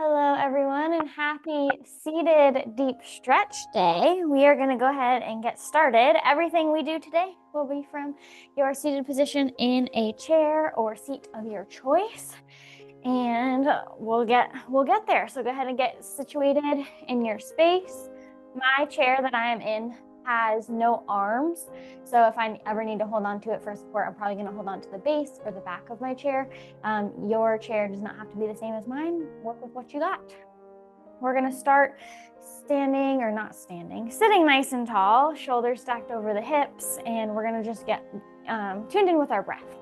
Hello, everyone, and happy seated deep stretch day. We are going to go ahead and get started. Everything we do today will be from your seated position in a chair or seat of your choice, and we'll get there. So go ahead and get situated in your space. My chair that I am in has no arms, so if I ever need to hold on to it for support, I'm probably going to hold on to the base or the back of my chair. Your chair does not have to be the same as mine. Work with what you got. We're going to start sitting nice and tall, shoulders stacked over the hips, and we're going to just get tuned in with our breath.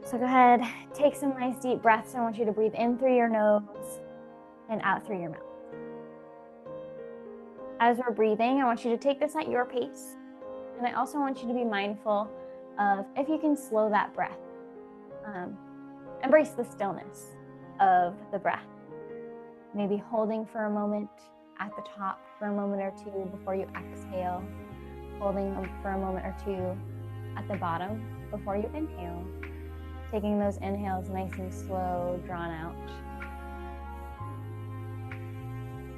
So go ahead, take some nice deep breaths. I want you to breathe in through your nose and out through your mouth. As we're breathing, I want you to take this at your pace. And I also want you to be mindful of if you can slow that breath. Embrace the stillness of the breath. Maybe holding for a moment at the top for a moment or two before you exhale. Holding for a moment or two at the bottom before you inhale. Taking those inhales nice and slow, drawn out.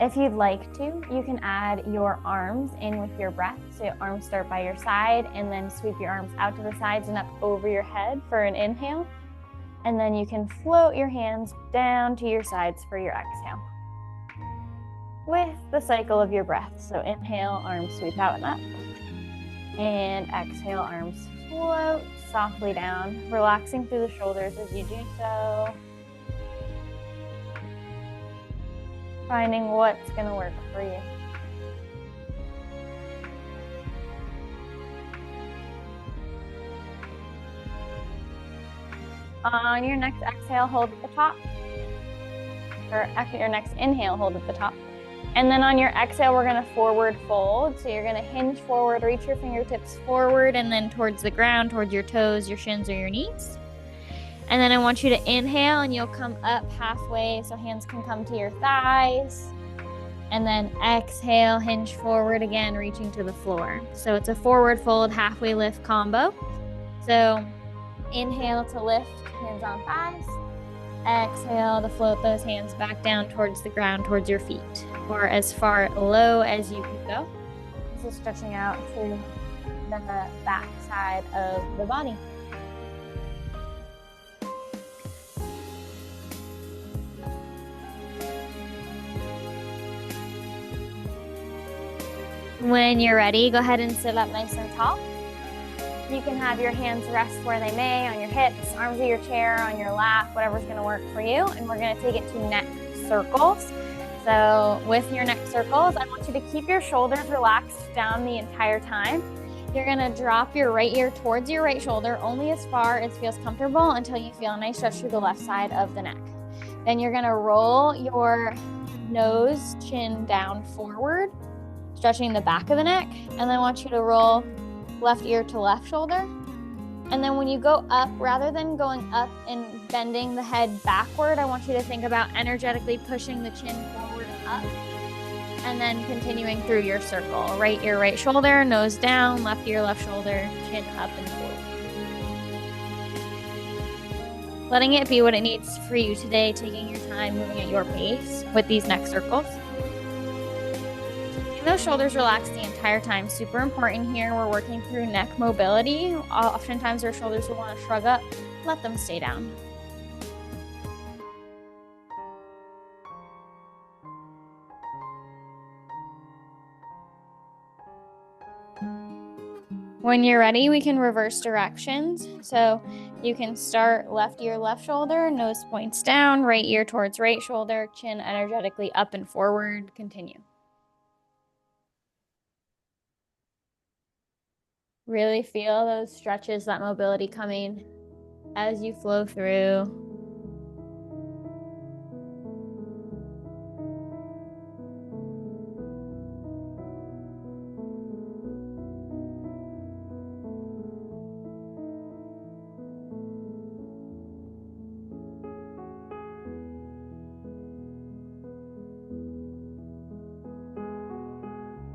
If you'd like to, you can add your arms in with your breath. So your arms start by your side and then sweep your arms out to the sides and up over your head for an inhale. And then you can float your hands down to your sides for your exhale. With the cycle of your breath. So inhale, arms sweep out and up. And exhale, arms float softly down, relaxing through the shoulders as you do so. Finding what's going to work for you. On your next exhale, hold at the top. Or actually, your next inhale, hold at the top. And then on your exhale, we're going to forward fold. So you're going to hinge forward, reach your fingertips forward, and then towards the ground, towards your toes, your shins, or your knees. And then I want you to inhale, and you'll come up halfway so hands can come to your thighs. And then exhale, hinge forward again, reaching to the floor. So it's a forward fold, halfway lift combo. So inhale to lift, hands on thighs. Exhale to float those hands back down towards the ground, towards your feet, or as far low as you can go. This is stretching out through the back side of the body. When you're ready, go ahead and sit up nice and tall. You can have your hands rest where they may, on your hips, arms of your chair, on your lap, whatever's going to work for you. And we're going to take it to neck circles. So with your neck circles, I want you to keep your shoulders relaxed down the entire time. You're going to drop your right ear towards your right shoulder only as far as feels comfortable until you feel a nice stretch through the left side of the neck. Then you're going to roll your nose, chin down forward, stretching the back of the neck. And then I want you to roll left ear to left shoulder. And then when you go up, rather than going up and bending the head backward, I want you to think about energetically pushing the chin forward and up. And then continuing through your circle. Right ear, right shoulder, nose down, left ear, left shoulder, chin up and forward. Letting it be what it needs for you today, taking your time, moving at your pace with these neck circles. Those shoulders relaxed the entire time. Super important here. We're working through neck mobility. Oftentimes our shoulders will want to shrug up. Let them stay down. When you're ready, we can reverse directions. So you can start left ear, left shoulder, nose points down, right ear towards right shoulder, chin energetically up and forward. Continue. Really feel those stretches, that mobility coming as you flow through.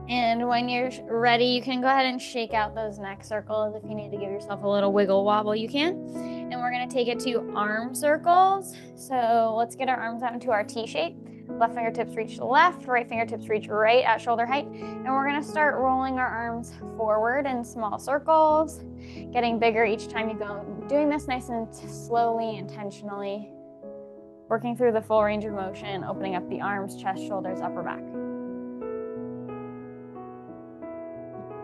And when you're ready, you can go ahead and shake out those neck circles. If you need to give yourself a little wiggle wobble, you can. And we're going to take it to arm circles. So let's get our arms out into our T shape. Left fingertips reach to the left, right fingertips reach right at shoulder height. And we're gonna start rolling our arms forward in small circles, getting bigger each time you go. Doing this nice and slowly, intentionally, working through the full range of motion, opening up the arms, chest, shoulders, upper back.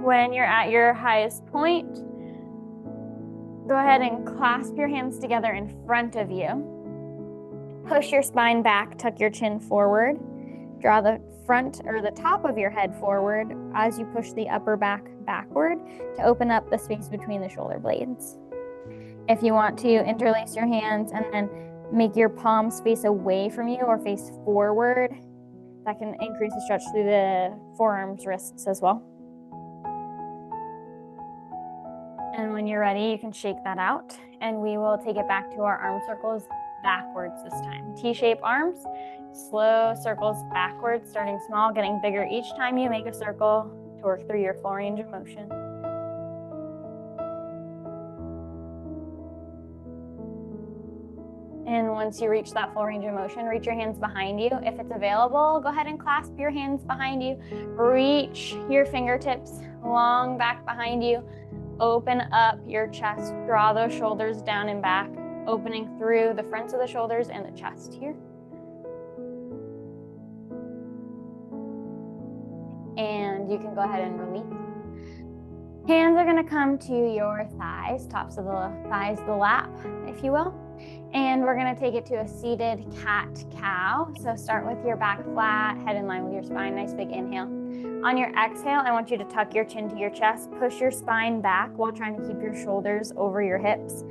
When you're at your highest point, go ahead and clasp your hands together in front of you. Push your spine back, tuck your chin forward. Draw the front or the top of your head forward as you push the upper back backward to open up the space between the shoulder blades. If you want to interlace your hands and then make your palms face away from you or face forward, that can increase the stretch through the forearms, wrists as well. And when you're ready, you can shake that out and we will take it back to our arm circles backwards this time. T-shape arms, slow circles backwards, starting small, getting bigger each time you make a circle to work through your full range of motion. And once you reach that full range of motion, reach your hands behind you. If it's available, go ahead and clasp your hands behind you. Reach your fingertips long back behind you. Open up your chest, draw those shoulders down and back, opening through the fronts of the shoulders and the chest here. And you can go ahead and release. Hands are gonna come to your thighs, tops of the thighs, the lap, if you will. And we're gonna take it to a seated cat-cow. So start with your back flat, head in line with your spine, nice big inhale. On your exhale, I want you to tuck your chin to your chest, push your spine back while trying to keep your shoulders over your hips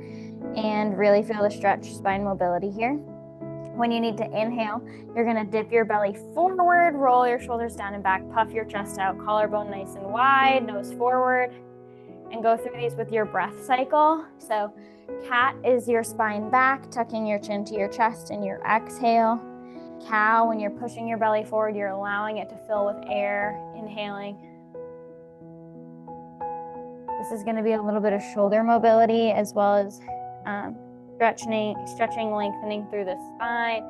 and really feel the stretch spine mobility here. When you need to inhale, you're gonna dip your belly forward, roll your shoulders down and back, puff your chest out, collarbone nice and wide, nose forward, and go through these with your breath cycle. So cat is your spine back, tucking your chin to your chest and your exhale. Cow, when you're pushing your belly forward, you're allowing it to fill with air, inhaling. This is going to be a little bit of shoulder mobility as well as stretching, lengthening through the spine,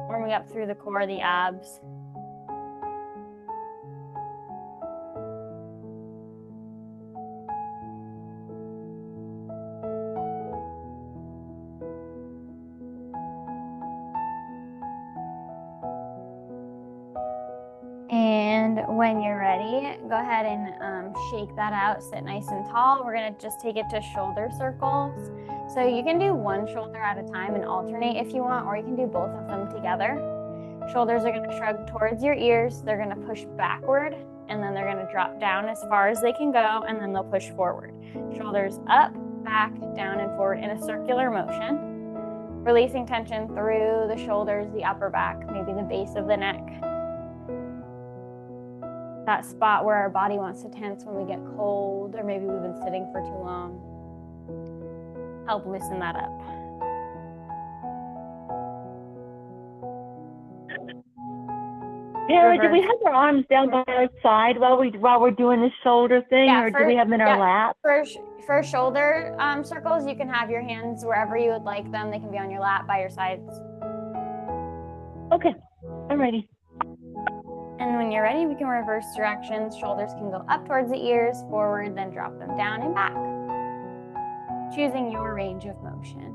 warming up through the core, the abs. And when you're ready, go ahead and shake that out, sit nice and tall. We're gonna just take it to shoulder circles. So you can do one shoulder at a time and alternate if you want, or you can do both of them together. Shoulders are gonna shrug towards your ears. They're gonna push backward, and then they're gonna drop down as far as they can go, and then they'll push forward. Shoulders up, back, down, and forward in a circular motion. Releasing tension through the shoulders, the upper back, maybe the base of the neck. That spot where our body wants to tense when we get cold, or maybe we've been sitting for too long. Help loosen that up. Tara, do we have our arms down by our side while we're doing this shoulder thing, or do we have them in our lap? For shoulder circles, you can have your hands wherever you would like them. They can be on your lap, by your sides. Okay, I'm ready. And when you're ready, we can reverse directions. Shoulders can go up towards the ears, forward, then drop them down and back. Choosing your range of motion.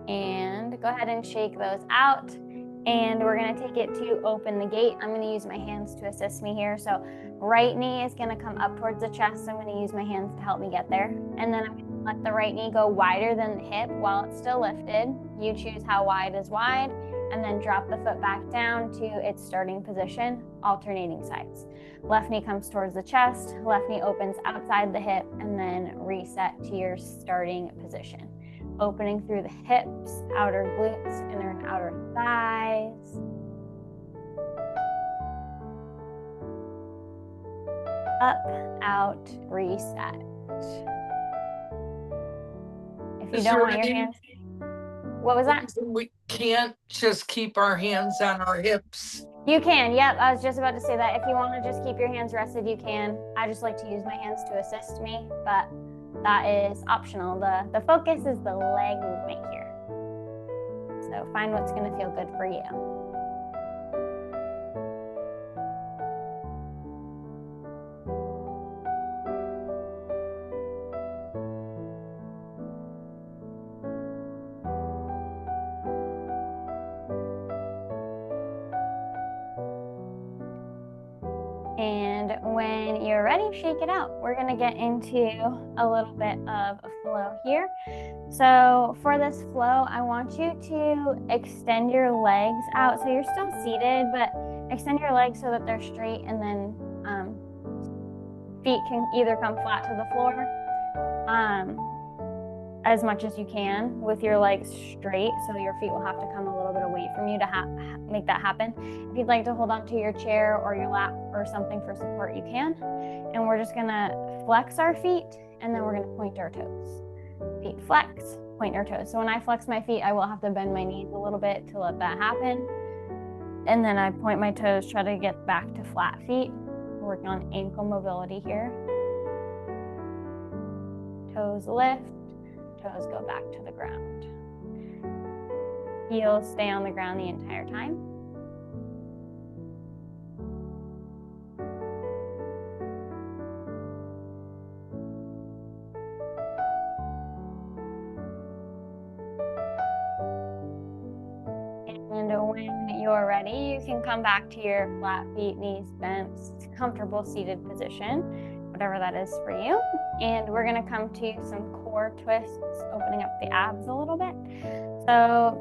And go ahead and shake those out. And we're gonna take it to open the gate. I'm gonna use my hands to assist me here. So right knee is gonna come up towards the chest. I'm gonna use my hands to help me get there. And then I'm gonna let the right knee go wider than the hip while it's still lifted. You choose how wide is wide, and then drop the foot back down to its starting position, alternating sides. Left knee comes towards the chest, left knee opens outside the hip, and then reset to your starting position. Opening through the hips, outer glutes, inner and outer thighs. Up, out, reset. If you don't want your hands, what was that? can't just keep our hands on our hips? You can, yep. I was just about to say that. If you want to just keep your hands rested, you can. I just like to use my hands to assist me, but that is optional. The focus is the leg movement here. So find what's going to feel good for you. And when you're ready, shake it out. We're gonna get into a little bit of a flow here. So for this flow, I want you to extend your legs out. So you're still seated, but extend your legs so that they're straight, and then feet can either come flat to the floor as much as you can with your legs straight. So your feet will have to come a little bit away from you to make that happen. If you'd like to hold on to your chair or your lap or something for support, you can. And we're just gonna flex our feet, and then we're gonna point our toes. Feet flex, point your toes. So when I flex my feet, I will have to bend my knees a little bit to let that happen. And then I point my toes, try to get back to flat feet. We're working on ankle mobility here. Toes lift, toes go back to the ground. Heels stay on the ground the entire time. And when you're ready, you can come back to your flat feet, knees bent, comfortable seated position, whatever that is for you. And we're gonna come to some core twists, opening up the abs a little bit. So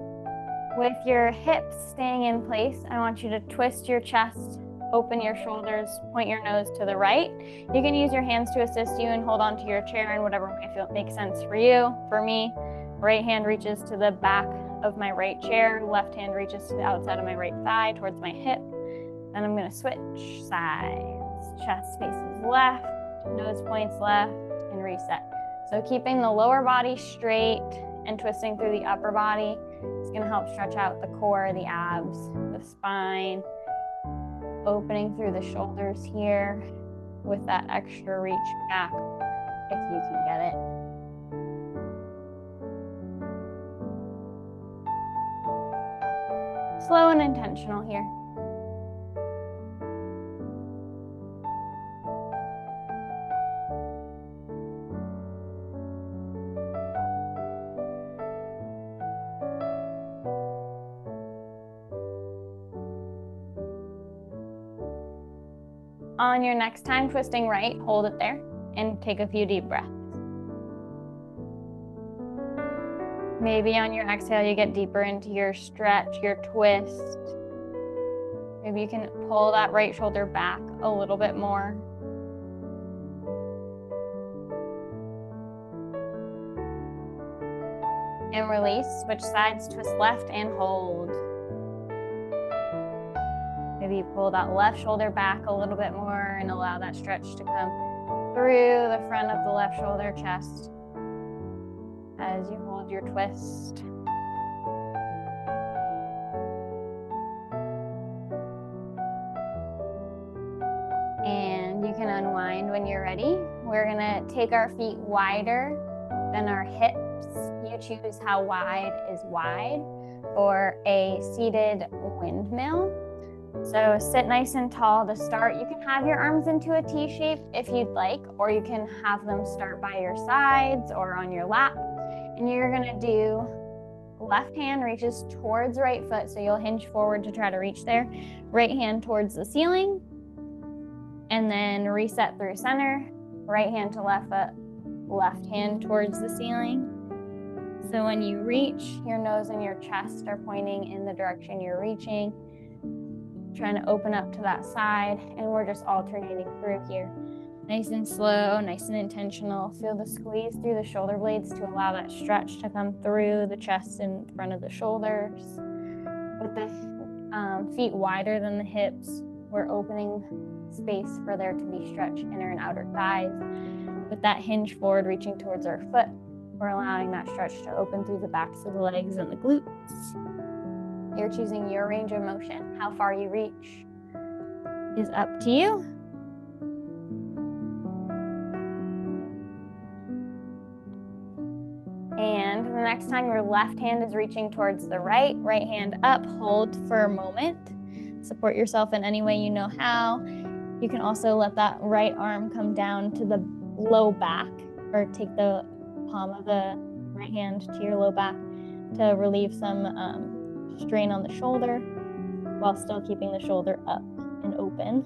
with your hips staying in place, I want you to twist your chest, open your shoulders, point your nose to the right. You can use your hands to assist you and hold on to your chair in whatever way makes sense for you. For me, right hand reaches to the back of my right chair, left hand reaches to the outside of my right thigh towards my hip. Then I'm gonna switch sides. Chest faces left, nose points left, and reset. So keeping the lower body straight and twisting through the upper body is gonna help stretch out the core, the abs, the spine, opening through the shoulders here with that extra reach back if you can get it. Slow and intentional here. On your next time twisting right, hold it there and take a few deep breaths. Maybe on your exhale, you get deeper into your stretch, your twist. Maybe you can pull that right shoulder back a little bit more. And release, switch sides, twist left and hold. Maybe you pull that left shoulder back a little bit more and allow that stretch to come through the front of the left shoulder, chest, as you hold your twist. And you can unwind when you're ready. We're gonna take our feet wider than our hips. You choose how wide is wide for a seated windmill. So sit nice and tall to start. You can have your arms into a T shape if you'd like, or you can have them start by your sides or on your lap. And you're gonna do left hand reaches towards right foot, so you'll hinge forward to try to reach there. Right hand towards the ceiling, and then reset through center. Right hand to left foot, left hand towards the ceiling. So when you reach, your nose and your chest are pointing in the direction you're reaching. Trying to open up to that side, and we're just alternating through here. Nice and slow, nice and intentional. Feel the squeeze through the shoulder blades to allow that stretch to come through the chest and front of the shoulders. With the feet wider than the hips, we're opening space for there to be stretch inner and outer thighs. With that hinge forward, reaching towards our foot, we're allowing that stretch to open through the backs of the legs and the glutes. You're choosing your range of motion. How far you reach is up to you. And the next time your left hand is reaching towards the right hand up, hold for a moment. Support yourself in any way you know how. You can also let that right arm come down to the low back, or take the palm of the right hand to your low back to relieve some strain on the shoulder while still keeping the shoulder up and open.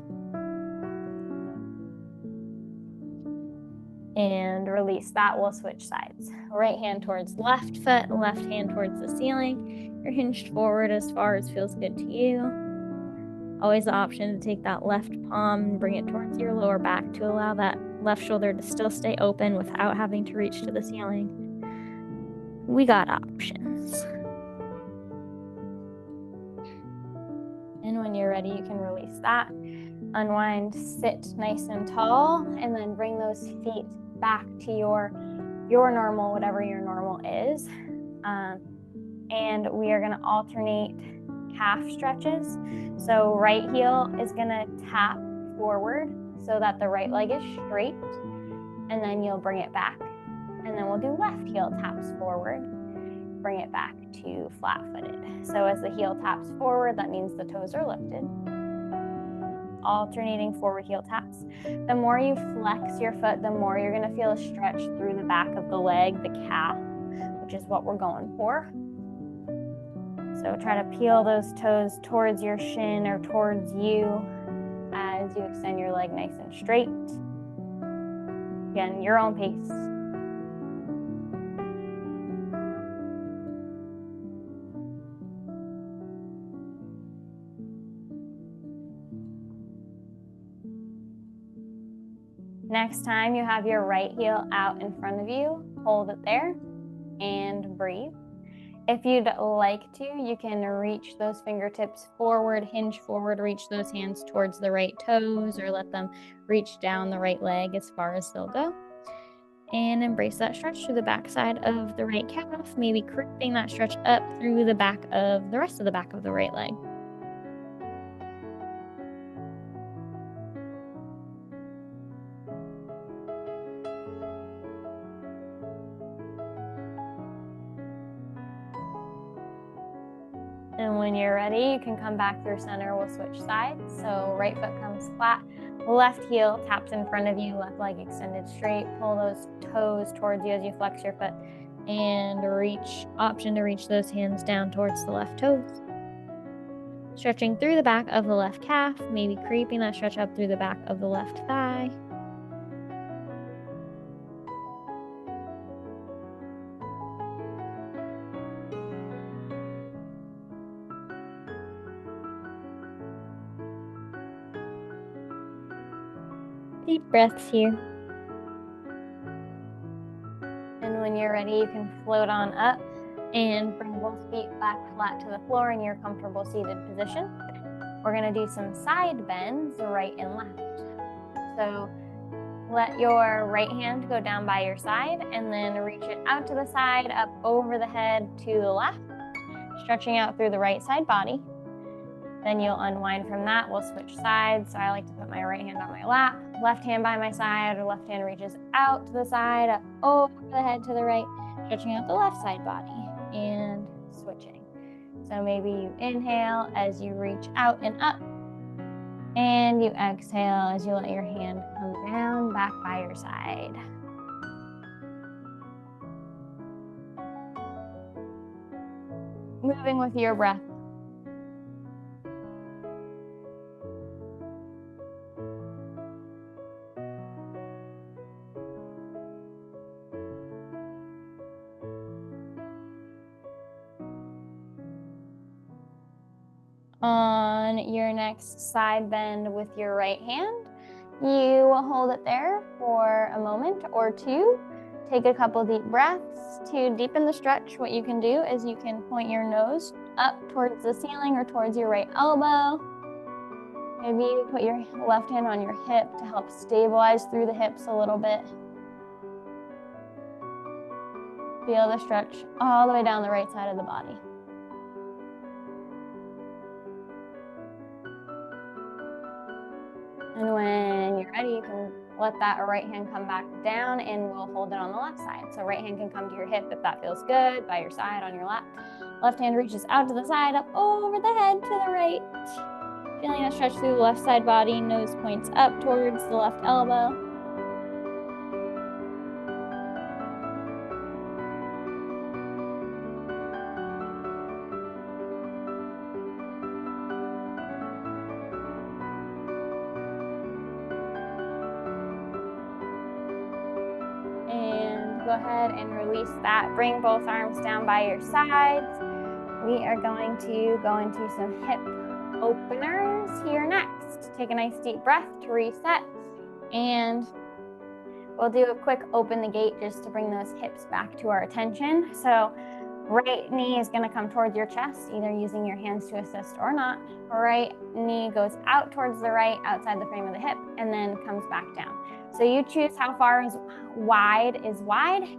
And release that. We'll switch sides. Right hand towards left foot, left hand towards the ceiling. You're hinged forward as far as feels good to you. Always the option to take that left palm and bring it towards your lower back to allow that left shoulder to still stay open without having to reach to the ceiling. We got options. And when you're ready, you can release that. Unwind, sit nice and tall, and then bring those feet back to your normal, whatever your normal is. And we are gonna alternate calf stretches. So right heel is gonna tap forward so that the right leg is straight, and then you'll bring it back. And then we'll do left heel taps forward, bring it back to flat-footed. So as the heel taps forward, that means the toes are lifted. Alternating forward heel taps. The more you flex your foot, the more you're gonna feel a stretch through the back of the leg, the calf, which is what we're going for. So try to peel those toes towards your shin or towards you as you extend your leg nice and straight. Again, your own pace. Next time you have your right heel out in front of you, hold it there and breathe. If you'd like to, you can reach those fingertips forward, hinge forward, reach those hands towards the right toes, or let them reach down the right leg as far as they'll go. And embrace that stretch through the back side of the right calf, maybe creeping that stretch up through the back of the rest of the back of the right leg. And when you're ready, you can come back through center. We'll switch sides. So right foot comes flat, left heel taps in front of you, left leg extended straight. Pull those toes towards you as you flex your foot, and option to reach those hands down towards the left toes. Stretching through the back of the left calf, maybe creeping that stretch up through the back of the left thigh. Deep breaths here. And when you're ready, you can float on up and bring both feet back flat to the floor in your comfortable seated position. We're gonna do some side bends, right and left. So let your right hand go down by your side and then reach it out to the side, up over the head to the left, stretching out through the right side body. Then you'll unwind from that. We'll switch sides. So I like to put my right hand on my lap, left hand by my side, or left hand reaches out to the side, up over the head to the right, stretching out the left side body and switching. So maybe you inhale as you reach out and up, and you exhale as you let your hand come down back by your side. Moving with your breath. On your next side bend with your right hand, you will hold it there for a moment or two. Take a couple deep breaths to deepen the stretch. What you can do is you can point your nose up towards the ceiling or towards your right elbow. Maybe you put your left hand on your hip to help stabilize through the hips a little bit. Feel the stretch all the way down the right side of the body. And when you're ready, you can let that right hand come back down and we'll hold it on the left side. So right hand can come to your hip if that feels good, by your side, on your lap. Left hand reaches out to the side, up over the head to the right. Feeling a stretch through the left side body, nose points up towards the left elbow. And go ahead and release that. Bring both arms down by your sides. We are going to go into some hip openers here next. Take a nice deep breath to reset. And we'll do a quick open the gate just to bring those hips back to our attention. So right knee is going to come towards your chest, either using your hands to assist or not. Right knee goes out towards the right, outside the frame of the hip, and then comes back down. So you choose how far is wide.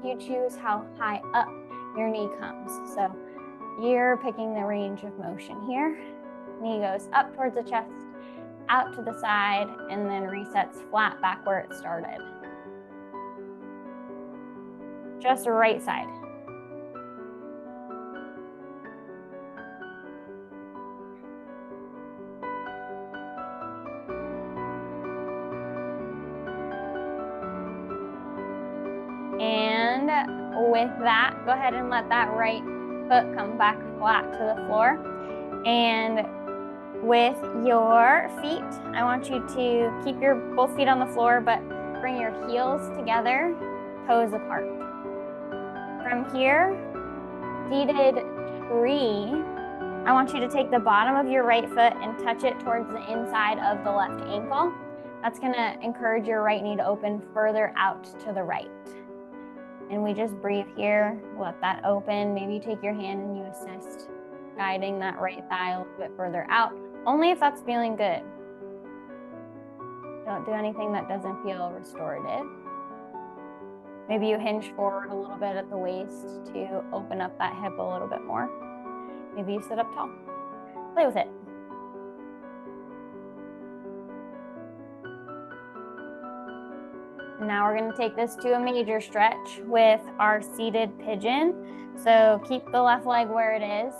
You choose how high up your knee comes. So you're picking the range of motion here. Knee goes up towards the chest, out to the side, and then resets flat back where it started. Just right side. And with that, go ahead and let that right foot come back flat to the floor. And with your feet, I want you to keep your both feet on the floor, but bring your heels together, toes apart. From here, seated tree, I want you to take the bottom of your right foot and touch it towards the inside of the left ankle. That's gonna encourage your right knee to open further out to the right. And we just breathe here, let that open. Maybe you take your hand and you assist, guiding that right thigh a little bit further out, only if that's feeling good. Don't do anything that doesn't feel restorative. Maybe you hinge forward a little bit at the waist to open up that hip a little bit more. Maybe you sit up tall. Play with it. Now we're going to take this to a major stretch with our seated pigeon. So keep the left leg where it is.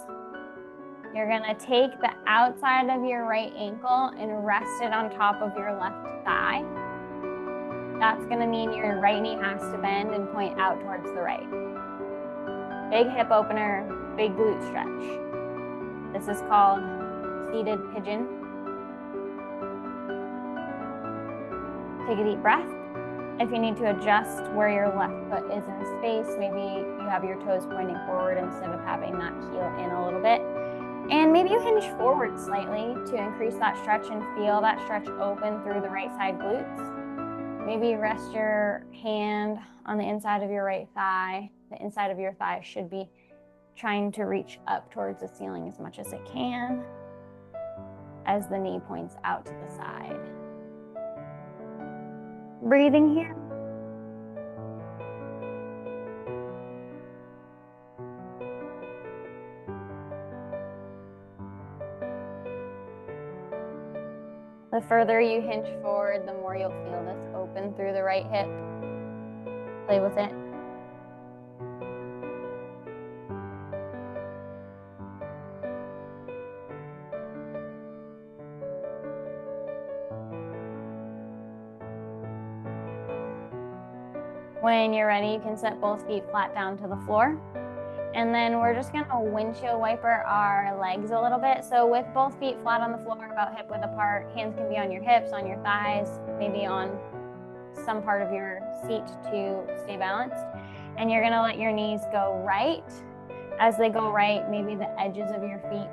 You're going to take the outside of your right ankle and rest it on top of your left thigh. That's going to mean your right knee has to bend and point out towards the right. Big hip opener, big glute stretch. This is called seated pigeon. Take a deep breath. If you need to adjust where your left foot is in space, maybe you have your toes pointing forward instead of having that heel in a little bit. And maybe you hinge forward slightly to increase that stretch and feel that stretch open through the right side glutes. Maybe rest your hand on the inside of your right thigh. The inside of your thigh should be trying to reach up towards the ceiling as much as it can as the knee points out to the side. Breathing here. The further you hinge forward, the more you'll feel this open through the right hip. Play with it. When you're ready, you can set both feet flat down to the floor. And then we're just gonna windshield wiper our legs a little bit. So with both feet flat on the floor, about hip width apart, hands can be on your hips, on your thighs, maybe on some part of your seat to stay balanced. And you're gonna let your knees go right. As they go right, maybe the edges of your feet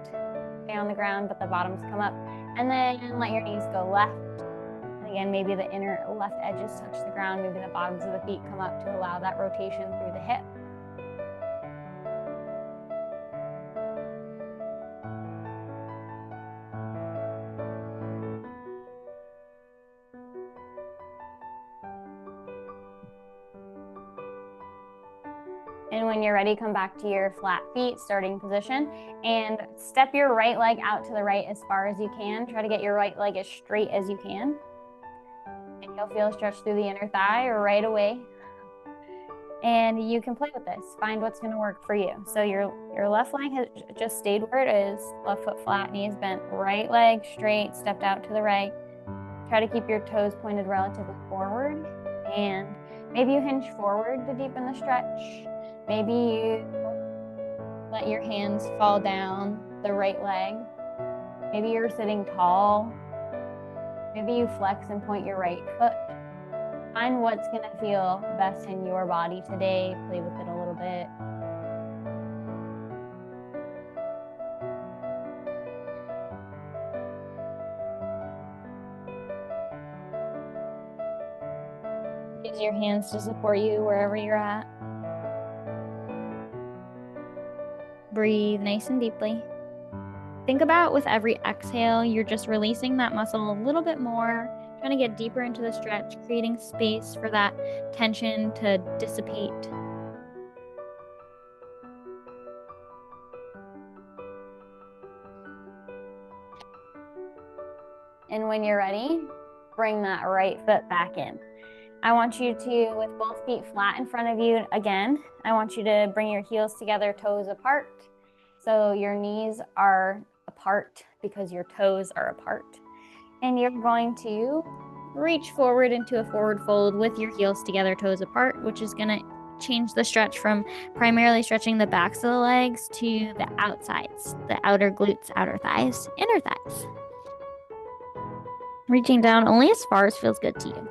stay on the ground, but the bottoms come up. And then let your knees go left. Again, maybe the inner left edges touch the ground, maybe the bottoms of the feet come up to allow that rotation through the hip. And when you're ready, come back to your flat feet, starting position, and step your right leg out to the right as far as you can. Try to get your right leg as straight as you can. and you'll feel a stretch through the inner thigh right away. And you can play with this. Find what's going to work for you. So your left leg has just stayed where it is. Left foot flat, knees bent, right leg straight, stepped out to the right. Try to keep your toes pointed relatively forward. And maybe you hinge forward to deepen the stretch. Maybe you let your hands fall down the right leg. Maybe you're sitting tall. Maybe you flex and point your right foot. Find what's going to feel best in your body today. Play with it a little bit. Use your hands to support you wherever you're at. Breathe nice and deeply. Think about with every exhale, you're just releasing that muscle a little bit more, trying to get deeper into the stretch, creating space for that tension to dissipate. And when you're ready, bring that right foot back in. I want you to, with both feet flat in front of you again, I want you to bring your heels together, toes apart. So your knees are apart because your toes are apart. And you're going to reach forward into a forward fold with your heels together, toes apart, which is going to change the stretch from primarily stretching the backs of the legs to the outsides, the outer glutes, outer thighs, inner thighs. Reaching down only as far as feels good to you.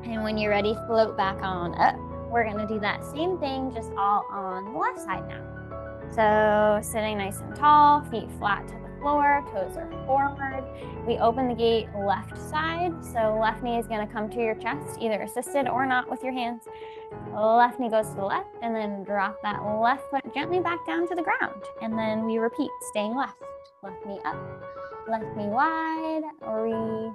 And when you're ready, float back on up. We're gonna do that same thing, just all on the left side now. So sitting nice and tall, feet flat to the floor, toes are forward. We open the gate left side. So left knee is gonna come to your chest, either assisted or not with your hands. Left knee goes to the left, and then drop that left foot gently back down to the ground. And then we repeat, staying left. Left knee up, left knee wide, reset.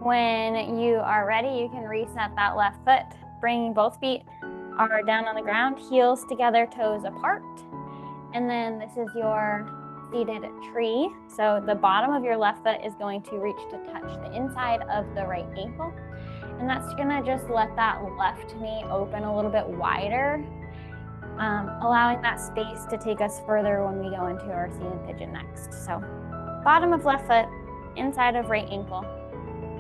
When you are ready, you can reset that left foot. Bring both feet are down on the ground, heels together, toes apart. And then this is your seated tree. So the bottom of your left foot is going to reach to touch the inside of the right ankle. And that's gonna just let that left knee open a little bit wider, allowing that space to take us further when we go into our seated pigeon next. So bottom of left foot, inside of right ankle.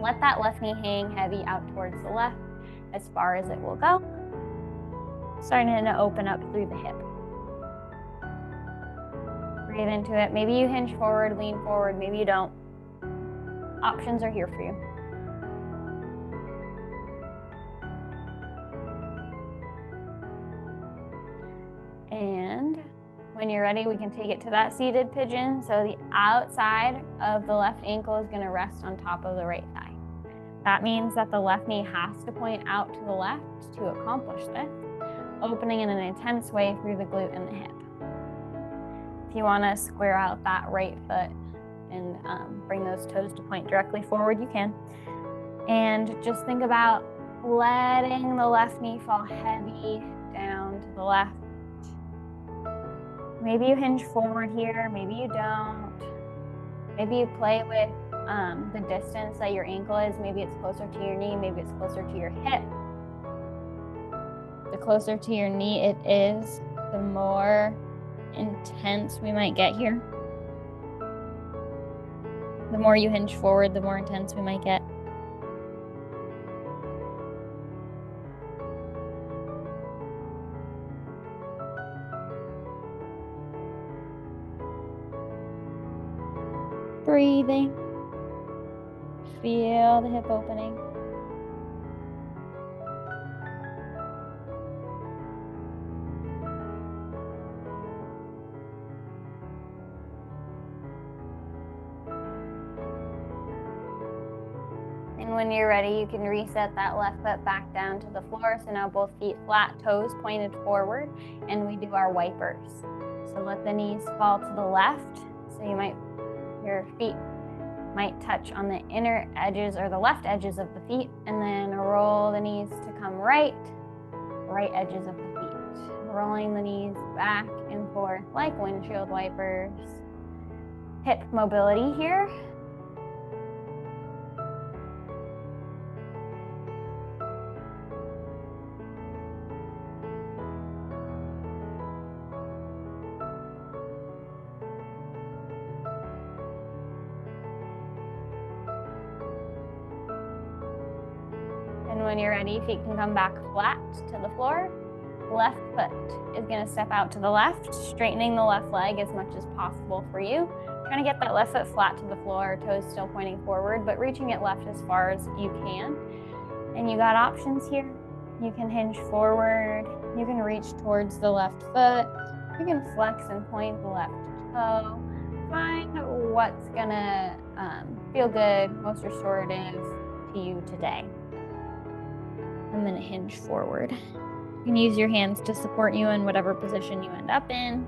Let that left knee hang heavy out towards the left as far as it will go. Starting to open up through the hip. Breathe into it. Maybe you hinge forward, lean forward, maybe you don't. Options are here for you. And when you're ready, we can take it to that seated pigeon. So the outside of the left ankle is going to rest on top of the right thigh. That means that the left knee has to point out to the left to accomplish this, opening in an intense way through the glute and the hip. If you want to square out that right foot and bring those toes to point directly forward, you can. And just think about letting the left knee fall heavy down to the left. Maybe you hinge forward here, maybe you don't. Maybe you play with the distance that your ankle is. Maybe it's closer to your knee, maybe it's closer to your hip. The closer to your knee it is, the more intense we might get here. The more you hinge forward, the more intense we might get. Breathing. Feel the hip opening. And when you're ready, you can reset that left foot back down to the floor. So now both feet flat, toes pointed forward, and we do our wipers. So let the knees fall to the left. So your feet might touch on the inner edges or the left edges of the feet, and then roll the knees to come right edges of the feet. Rolling the knees back and forth like windshield wipers. Hip mobility here. And when you're ready, feet can come back flat to the floor. Left foot is going to step out to the left, straightening the left leg as much as possible for you. Trying to get that left foot flat to the floor, toes still pointing forward, but reaching it left as far as you can. And you got options here. You can hinge forward. You can reach towards the left foot. You can flex and point the left toe. Find what's going to feel good, most restorative to you today. I'm going to hinge forward. You can use your hands to support you in whatever position you end up in.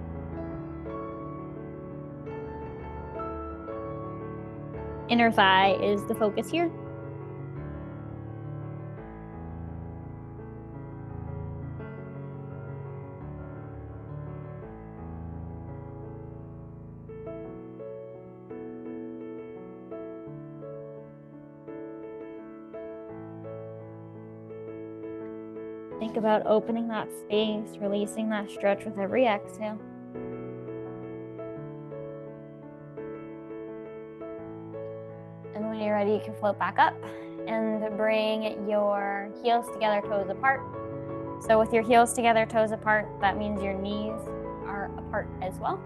Inner thigh is the focus here. Think about opening that space, releasing that stretch with every exhale. And when you're ready, you can float back up and bring your heels together, toes apart. So with your heels together, toes apart, that means your knees are apart as well.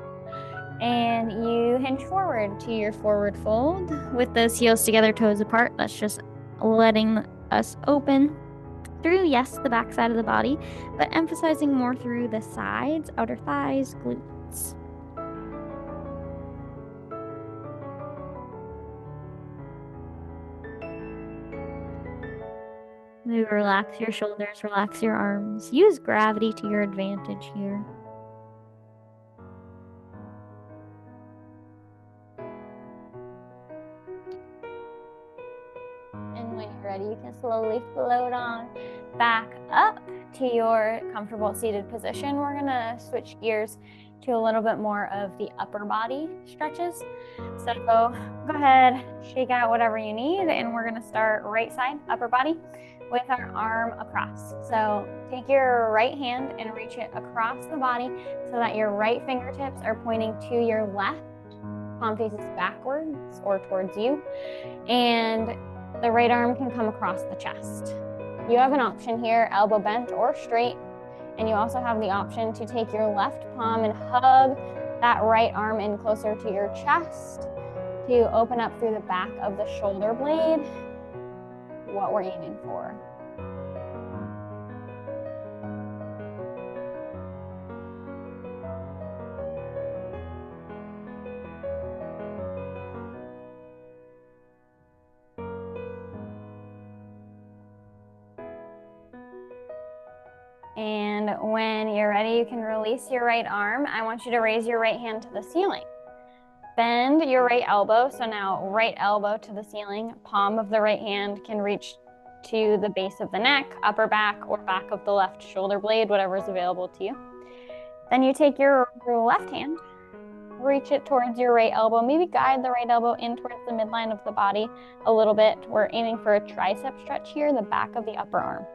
And you hinge forward to your forward fold. With those heels together, toes apart, that's just letting us open through, yes, the back side of the body, but emphasizing more through the sides, outer thighs, glutes. Maybe relax your shoulders, relax your arms. Use gravity to your advantage here. And when you're ready, you can slowly float on back up to your comfortable seated position. We're gonna switch gears to a little bit more of the upper body stretches. So go ahead, shake out whatever you need, and we're gonna start right side, upper body, with our arm across. So take your right hand and reach it across the body so that your right fingertips are pointing to your left, palm faces backwards or towards you, and the right arm can come across the chest. You have an option here, elbow bent or straight, and you also have the option to take your left palm and hug that right arm in closer to your chest to open up through the back of the shoulder blade, what we're aiming for. And when you're ready, you can release your right arm. I want you to raise your right hand to the ceiling. Bend your right elbow. So now right elbow to the ceiling, palm of the right hand can reach to the base of the neck, upper back, or back of the left shoulder blade, whatever is available to you. Then you take your left hand, reach it towards your right elbow, maybe guide the right elbow in towards the midline of the body a little bit. We're aiming for a tricep stretch here, the back of the upper arm.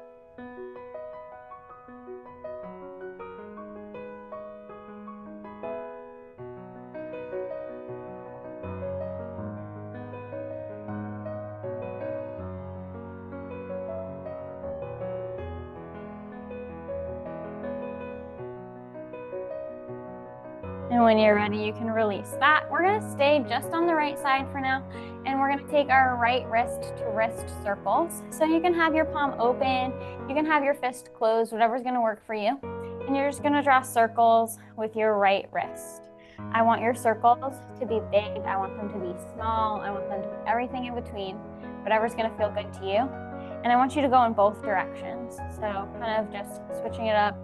And when you're ready, you can release that. We're gonna stay just on the right side for now, and we're gonna take our right wrist to wrist circles. So you can have your palm open, you can have your fist closed, whatever's gonna work for you. And you're just gonna draw circles with your right wrist. I want your circles to be big, I want them to be small, I want them to be everything in between, whatever's gonna feel good to you. And I want you to go in both directions. So kind of just switching it up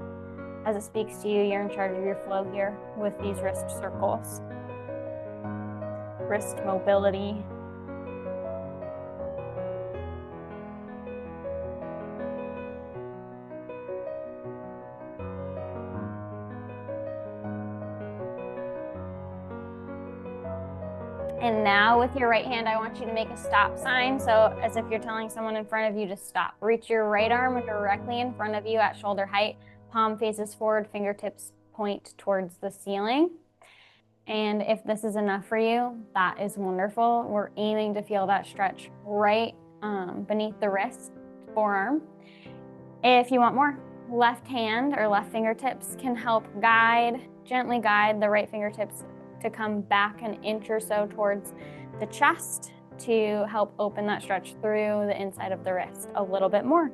as it speaks to you. You're in charge of your flow here with these wrist circles. Wrist mobility. And now with your right hand, I want you to make a stop sign. So as if you're telling someone in front of you to stop. Reach your right arm directly in front of you at shoulder height. Palm faces forward, fingertips point towards the ceiling. And if this is enough for you, that is wonderful. We're aiming to feel that stretch right beneath the wrist, forearm. If you want more, left hand or left fingertips can help gently guide the right fingertips to come back an inch or so towards the chest to help open that stretch through the inside of the wrist a little bit more.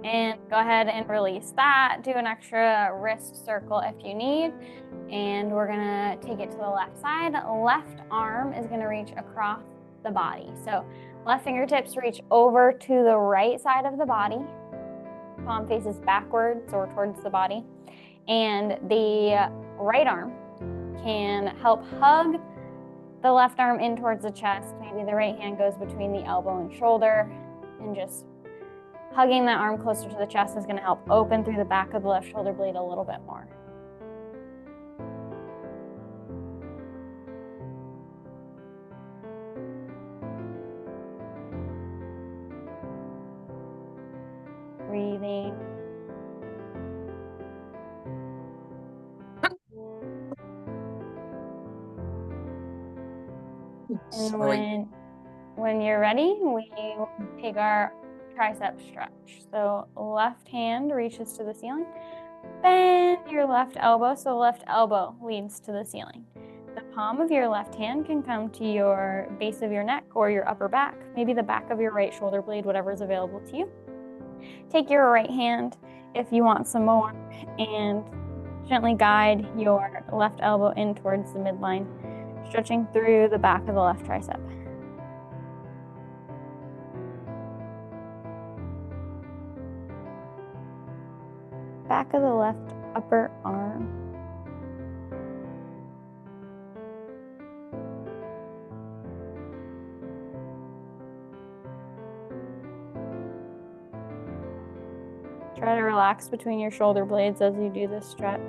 And go ahead and release that. Do an extra wrist circle if you need. And we're gonna take it to the left side. Left arm is gonna reach across the body. So left fingertips reach over to the right side of the body. Palm faces backwards or towards the body. And the right arm can help hug the left arm in towards the chest. Maybe the right hand goes between the elbow and shoulder, and just hugging that arm closer to the chest is going to help open through the back of the left shoulder blade a little bit more. Breathing. And when you're ready, we take our tricep stretch. So left hand reaches to the ceiling. Bend your left elbow, so left elbow leads to the ceiling. The palm of your left hand can come to your base of your neck or your upper back, maybe the back of your right shoulder blade, whatever is available to you. Take your right hand if you want some more, and gently guide your left elbow in towards the midline, stretching through the back of the left tricep. Back of the left upper arm. Try to relax between your shoulder blades as you do this stretch.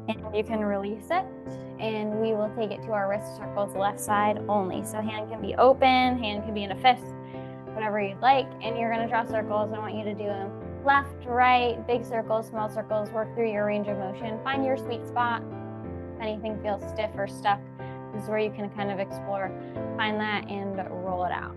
And you can release it, and we will take it to our wrist circles left side only. So hand can be open, hand can be in a fist, whatever you'd like. And you're gonna draw circles. I want you to do them left, right, big circles, small circles, work through your range of motion. Find your sweet spot. If anything feels stiff or stuck, this is where you can kind of explore. Find that and roll it out.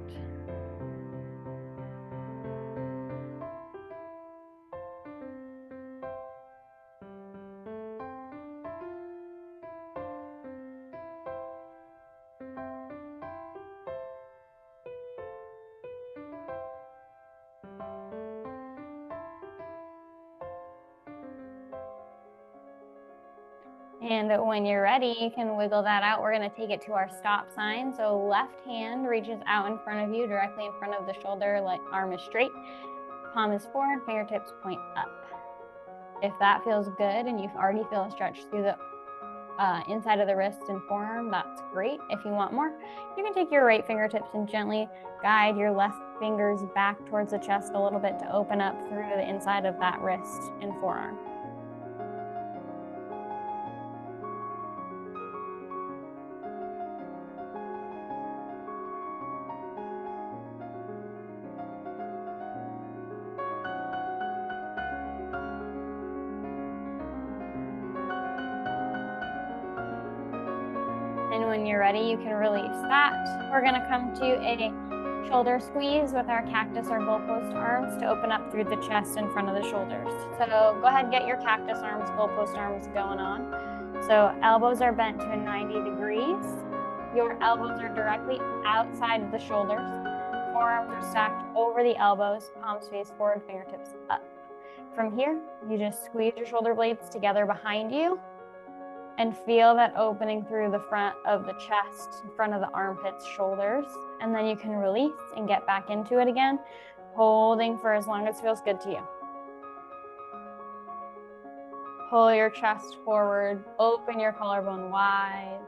And when you're ready, you can wiggle that out. We're gonna take it to our stop sign. So left hand reaches out in front of you, directly in front of the shoulder, like arm is straight. Palm is forward, fingertips point up. If that feels good and you already feel a stretch through the inside of the wrist and forearm, that's great. If you want more, you can take your right fingertips and gently guide your left fingers back towards the chest a little bit to open up through the inside of that wrist and forearm. And when you're ready, you can release that. We're gonna come to a shoulder squeeze with our cactus or goalpost arms to open up through the chest in front of the shoulders. So go ahead and get your cactus arms, goalpost arms going on. So elbows are bent to 90 degrees. Your elbows are directly outside of the shoulders. Forearms are stacked over the elbows, palms face forward, fingertips up. From here, you just squeeze your shoulder blades together behind you and feel that opening through the front of the chest, in front of the armpits, shoulders. And then you can release and get back into it again, holding for as long as feels good to you. Pull your chest forward, open your collarbone wide.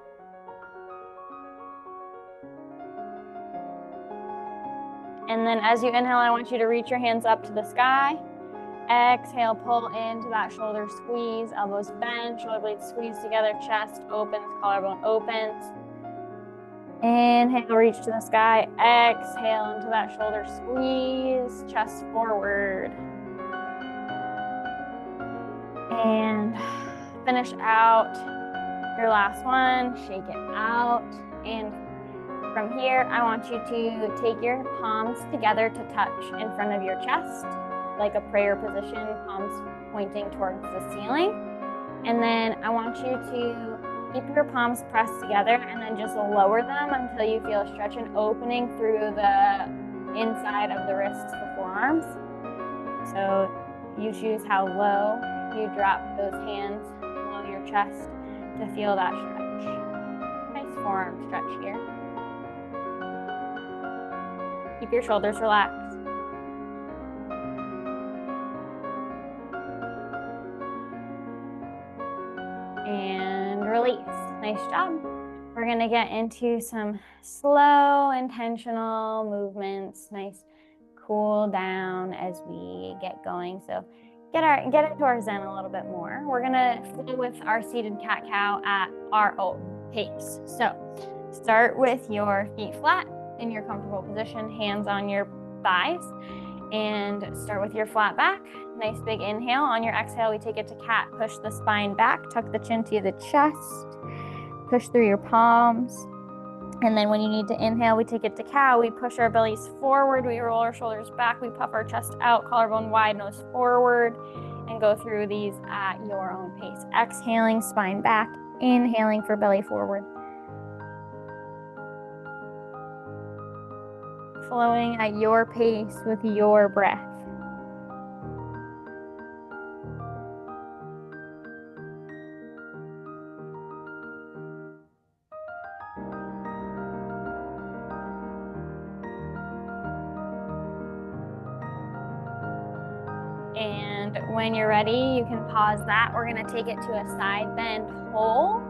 And then as you inhale, I want you to reach your hands up to the sky. Exhale, pull into that shoulder squeeze, elbows bent, shoulder blades squeeze together, chest opens, collarbone opens. Inhale, reach to the sky. Exhale into that shoulder squeeze, chest forward. And finish out your last one, shake it out. And from here, I want you to take your palms together to touch in front of your chest, like a prayer position, palms pointing towards the ceiling. And then I want you to keep your palms pressed together and then just lower them until you feel a stretch and opening through the inside of the wrists, the forearms. So you choose how low you drop those hands below your chest to feel that stretch. Nice forearm stretch here. Keep your shoulders relaxed. And release. Nice job. We're gonna get into some slow, intentional movements. Nice cool down as we get going. So get into our zen a little bit more. We're gonna flow with our seated cat-cow at our own pace. So start with your feet flat in your comfortable position, hands on your thighs, and start with your flat back. Nice big inhale. On your exhale, we take it to cat. Push the spine back, tuck the chin to the chest, push through your palms. And then when you need to inhale, we take it to cow. We push our bellies forward, we roll our shoulders back, we puff our chest out, collarbone wide, nose forward, and go through these at your own pace. Exhaling, spine back, inhaling for belly forward. Flowing at your pace with your breath. And when you're ready, you can pause that. We're gonna take it to a side bend hold.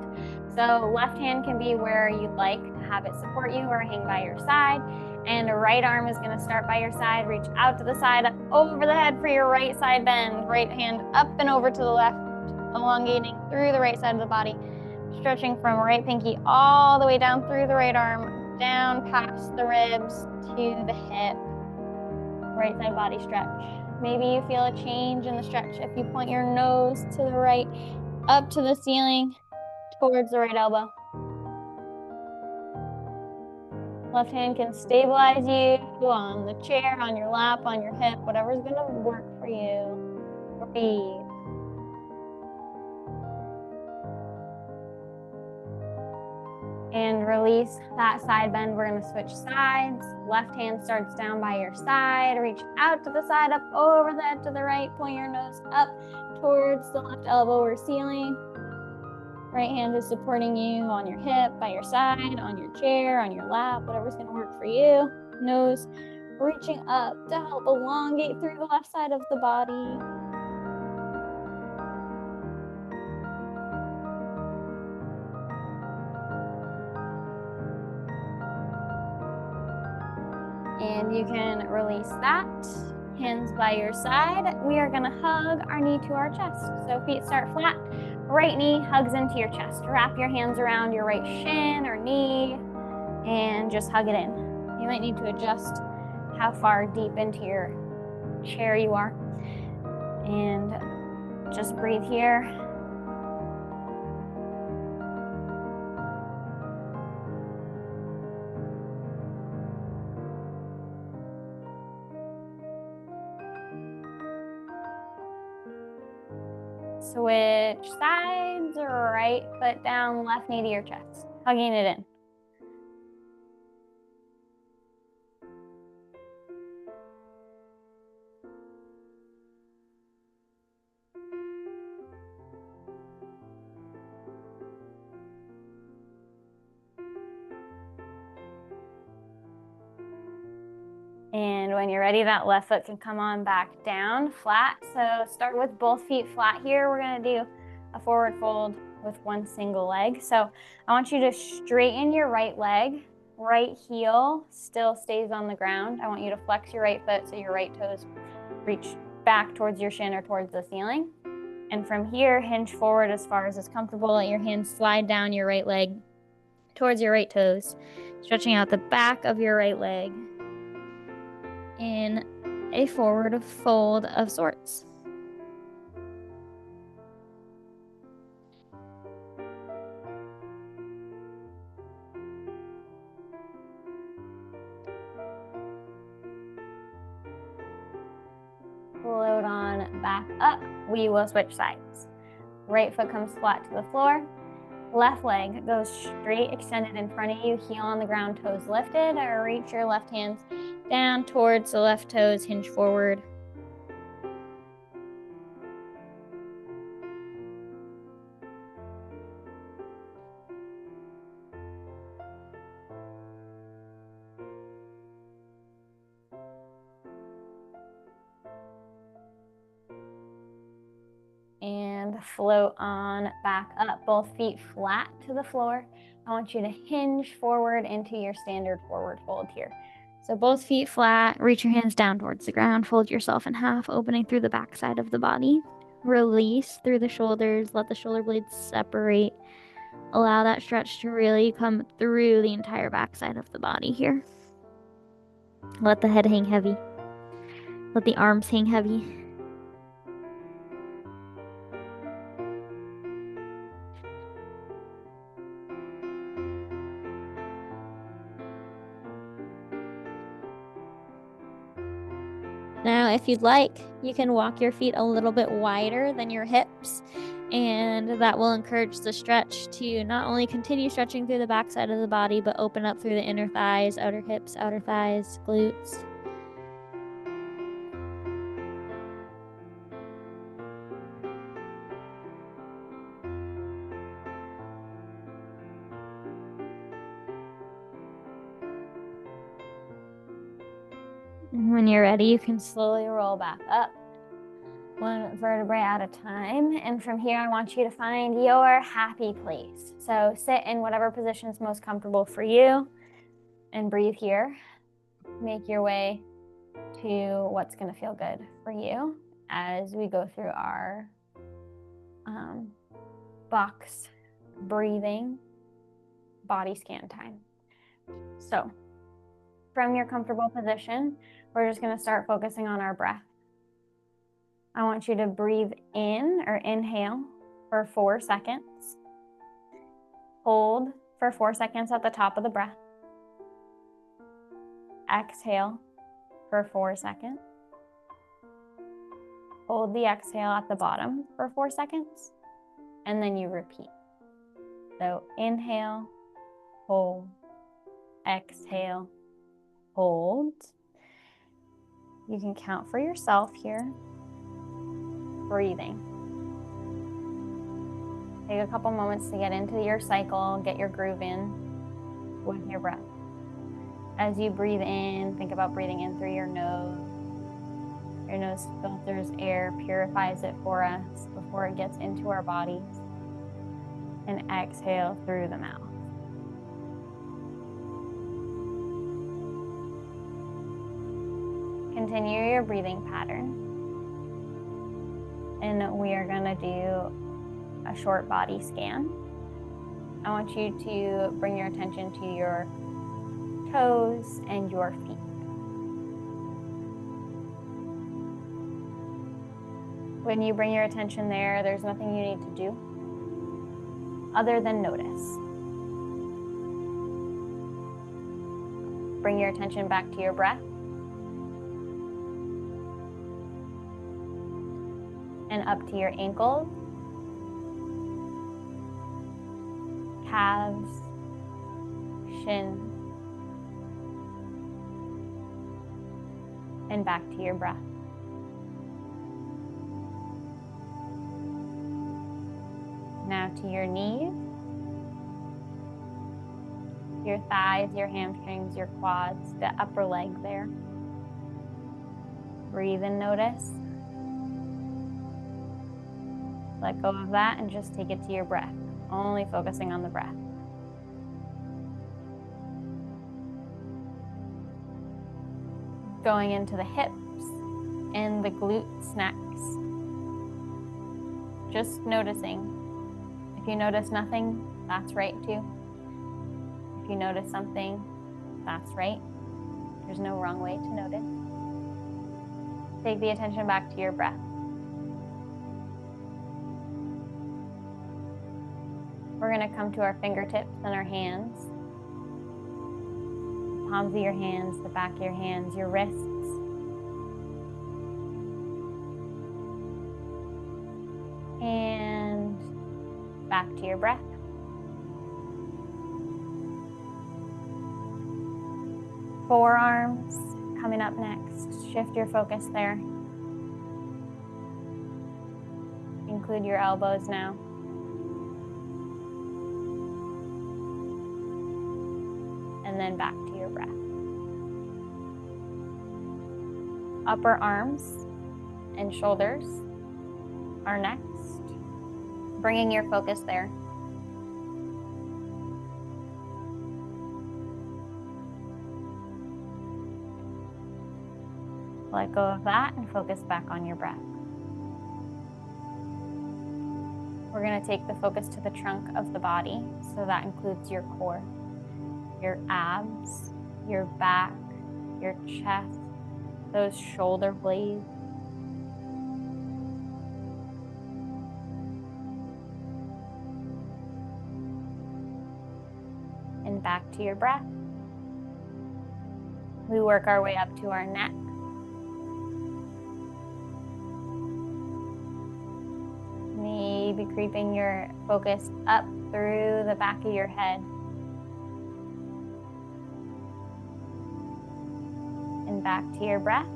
So left hand can be where you'd like to have it support you or hang by your side. And right arm is gonna start by your side, reach out to the side, up over the head for your right side bend. Right hand up and over to the left, elongating through the right side of the body, stretching from right pinky all the way down through the right arm, down past the ribs to the hip. Right side body stretch. Maybe you feel a change in the stretch if you point your nose to the right, up to the ceiling, towards the right elbow. Left hand can stabilize you on the chair, on your lap, on your hip, whatever's gonna work for you. Breathe. And release that side bend. We're gonna switch sides. Left hand starts down by your side. Reach out to the side, up over the head to the right. Point your nose up towards the left elbow or ceiling. Right hand is supporting you on your hip, by your side, on your chair, on your lap, whatever's gonna work for you. Nose reaching up to help elongate through the left side of the body. And you can release that. Hands by your side. We are gonna hug our knee to our chest. So feet start flat. Right knee hugs into your chest. Wrap your hands around your right shin or knee and just hug it in. You might need to adjust how far deep into your chair you are. And just breathe here. Switch sides, right foot down, left knee to your chest, hugging it in. And when you're ready, that left foot can come on back down, flat. So start with both feet flat here. We're gonna do a forward fold with one single leg. So I want you to straighten your right leg. Right heel still stays on the ground. I want you to flex your right foot so your right toes reach back towards your shin or towards the ceiling. And from here, hinge forward as far as is comfortable. Let your hands slide down your right leg towards your right toes, stretching out the back of your right leg in a forward fold of sorts. Float on back up. We will switch sides. Right foot comes flat to the floor. Left leg goes straight, extended in front of you, heel on the ground, toes lifted, or reach your left hands down towards the left toes, hinge forward. And float on back up, both feet flat to the floor. I want you to hinge forward into your standard forward fold here. So both feet flat, reach your hands down towards the ground, fold yourself in half, opening through the back side of the body. Release through the shoulders, let the shoulder blades separate. Allow that stretch to really come through the entire back side of the body here. Let the head hang heavy. Let the arms hang heavy. Now, if you'd like, you can walk your feet a little bit wider than your hips, and that will encourage the stretch to not only continue stretching through the back side of the body, but open up through the inner thighs, outer hips, outer thighs, glutes. And when you're ready, you can slowly roll back up, one vertebrae at a time. And from here, I want you to find your happy place. So sit in whatever position is most comfortable for you and breathe here. Make your way to what's going to feel good for you as we go through our box breathing body scan time. So from your comfortable position, we're just going to start focusing on our breath. I want you to breathe in or inhale for 4 seconds. Hold for 4 seconds at the top of the breath. Exhale for 4 seconds. Hold the exhale at the bottom for 4 seconds, and then you repeat. So inhale, hold, exhale, hold. You can count for yourself here. Breathing. Take a couple moments to get into your cycle, get your groove in with your breath. As you breathe in, think about breathing in through your nose. Your nose filters air, purifies it for us before it gets into our bodies. And exhale through the mouth. Continue your breathing pattern. And we are going to do a short body scan. I want you to bring your attention to your toes and your feet. When you bring your attention there, there's nothing you need to do other than notice. Bring your attention back to your breath. And up to your ankles calves, shins, and back to your breath. Now to your knees, your thighs, your hamstrings, your quads, the upper leg there. Breathe and notice. Let go of that and just take it to your breath, only focusing on the breath. Going into the hips and the glutes next. Just noticing. If you notice nothing, that's right too. If you notice something, that's right. There's no wrong way to notice. Take the attention back to your breath. We're going to come to our fingertips and our hands. The palms of your hands, the back of your hands, your wrists. And back to your breath. Forearms coming up next. Shift your focus there. Include your elbows now. And then back to your breath. Upper arms and shoulders are next. Bringing your focus there. Let go of that and focus back on your breath. We're going to take the focus to the trunk of the body, so that includes your core, your abs, your back, your chest, those shoulder blades. And back to your breath. We work our way up to our neck. Maybe creeping your focus up through the back of your head. And back to your breath.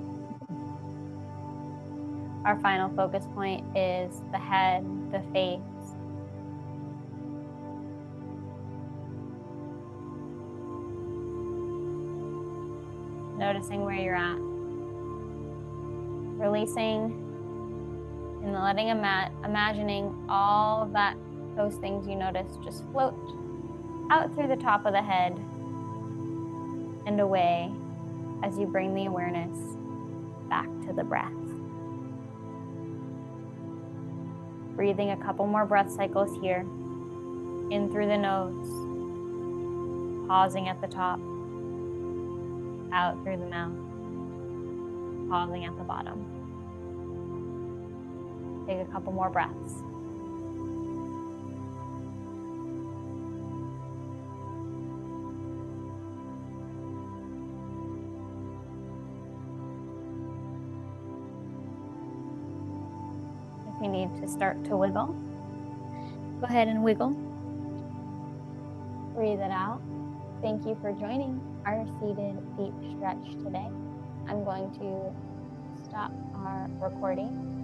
Our final focus point is the head, the face. Noticing where you're at. Releasing and letting imagining all of those things you notice just float out through the top of the head and away as you bring the awareness back to the breath. Breathing a couple more breath cycles here. In through the nose, pausing at the top, out through the mouth, pausing at the bottom. Take a couple more breaths. If you need to start to wiggle, go ahead and wiggle. Breathe it out. Thank you for joining our seated deep stretch today. I'm going to stop our recording